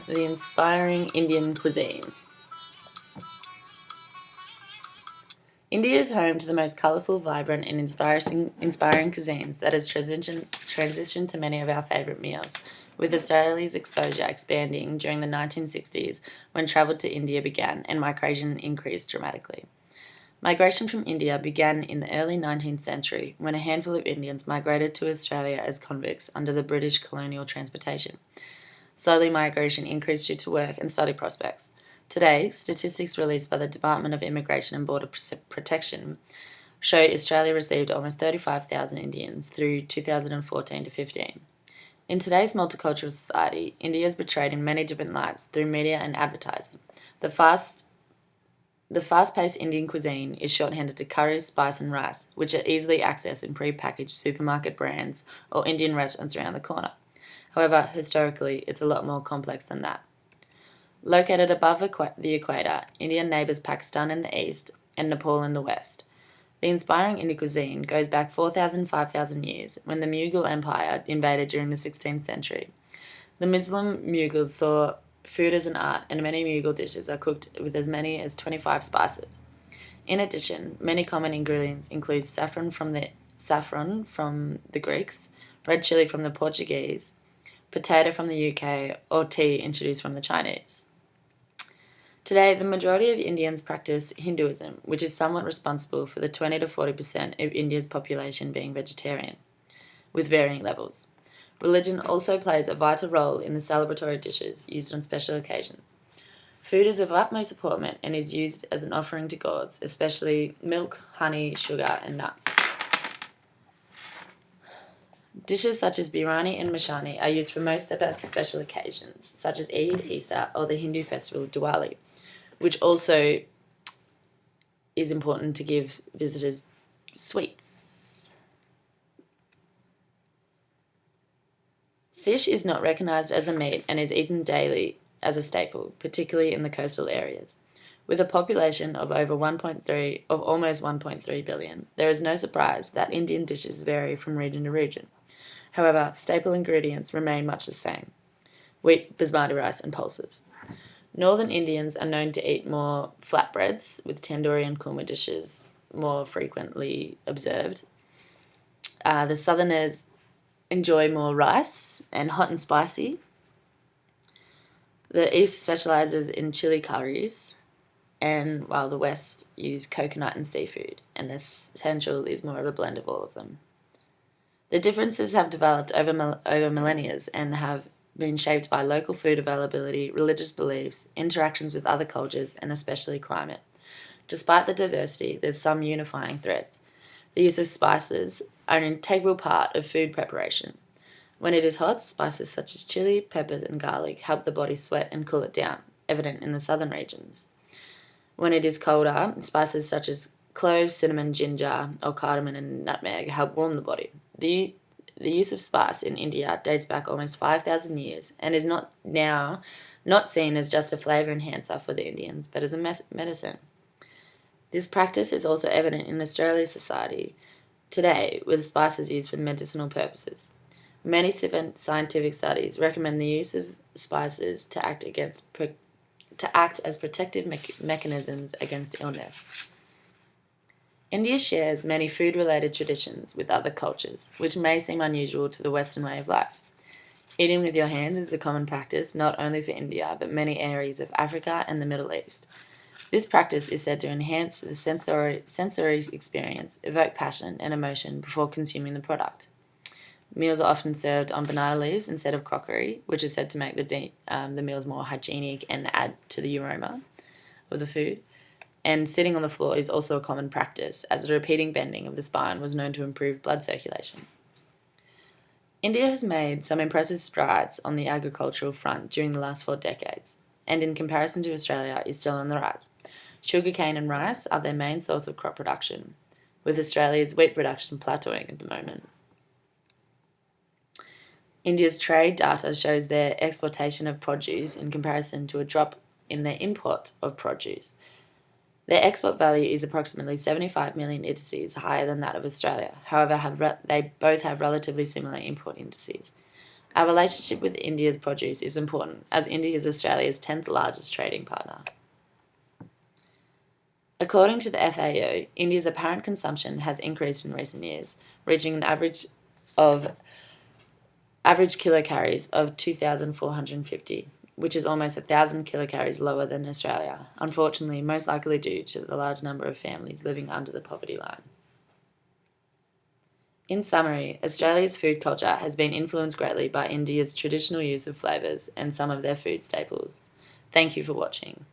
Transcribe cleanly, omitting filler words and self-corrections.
The inspiring Indian cuisine. India is home to the most colourful, vibrant, and inspiring cuisines that has transitioned to many of our favourite meals, with Australia's exposure expanding during the 1960s when travel to India began and migration increased dramatically. Migration from India began in the early 19th century when a handful of Indians migrated to Australia as convicts under the British colonial transportation. Slowly, migration increased due to work and study prospects. Today, statistics released by the Department of Immigration and Border Protection show Australia received almost 35,000 Indians through 2014 to 15. In today's multicultural society, India is portrayed in many different lights through media and advertising. The fast-paced Indian cuisine is shorthanded to curries, spice, and rice, which are easily accessed in pre-packaged supermarket brands or Indian restaurants around the corner. However, historically, it's a lot more complex than that. Located above the equator, Indian neighbours Pakistan in the east and Nepal in the west. The inspiring Indian cuisine goes back 4,000 to 5,000 years when the Mughal Empire invaded during the 16th century. The Muslim Mughals saw food as an art, and many Mughal dishes are cooked with as many as 25 spices. In addition, many common ingredients include saffron from the Greeks, red chili from the Portuguese, potato from the UK, or tea introduced from the Chinese. Today, the majority of Indians practice Hinduism, which is somewhat responsible for the 20 to 40% of India's population being vegetarian, with varying levels. Religion also plays a vital role in the celebratory dishes used on special occasions. Food is of utmost importance and is used as an offering to gods, especially milk, honey, sugar, and nuts. Dishes such as biryani and mashani are used for most of our special occasions, such as Eid, Easter, or the Hindu festival Diwali, which also is important to give visitors sweets. Fish is not recognised as a meat and is eaten daily as a staple, particularly in the coastal areas. With a population of almost 1.3 billion, there is no surprise that Indian dishes vary from region to region. However, staple ingredients remain much the same: wheat, basmati rice, and pulses. Northern Indians are known to eat more flatbreads, with tandoori and korma dishes more frequently observed. The Southerners enjoy more rice and hot and spicy. The East specialises in chili curries, and while the West use coconut and seafood, and the Central is more of a blend of all of them. The differences have developed over millennia and have been shaped by local food availability, religious beliefs, interactions with other cultures, and especially climate. Despite the diversity, there's some unifying threads. The use of spices are an integral part of food preparation. When it is hot, spices such as chili, peppers, and garlic help the body sweat and cool it down, evident in the southern regions. When it is colder, spices such as cloves, cinnamon, ginger, or cardamom and nutmeg help warm the body. The use of spice in India dates back almost 5,000 years and is not seen as just a flavour enhancer for the Indians, but as a medicine. This practice is also evident in Australia's society today, with spices used for medicinal purposes. Many scientific studies recommend the use of spices to act as protective mechanisms against illness. India shares many food-related traditions with other cultures, which may seem unusual to the Western way of life. Eating with your hands is a common practice not only for India, but many areas of Africa and the Middle East. This practice is said to enhance the sensory experience, evoke passion and emotion before consuming the product. Meals are often served on banana leaves instead of crockery, which is said to make the meals more hygienic and add to the aroma of the food. And sitting on the floor is also a common practice, as the repeating bending of the spine was known to improve blood circulation. India has made some impressive strides on the agricultural front during the last 4 decades, and in comparison to Australia is still on the rise. Sugarcane and rice are their main source of crop production, with Australia's wheat production plateauing at the moment. India's trade data shows their exportation of produce in comparison to a drop in their import of produce. Their export value is approximately 75 million indices higher than that of Australia. However, they both have relatively similar import indices. Our relationship with India's produce is important, as India is Australia's 10th largest trading partner. According to the FAO, India's apparent consumption has increased in recent years, reaching an average kilocalories of 2,450, which is almost 1,000 kilocalories lower than Australia, unfortunately most likely due to the large number of families living under the poverty line. In summary, Australia's food culture has been influenced greatly by India's traditional use of flavours and some of their food staples. Thank you for watching.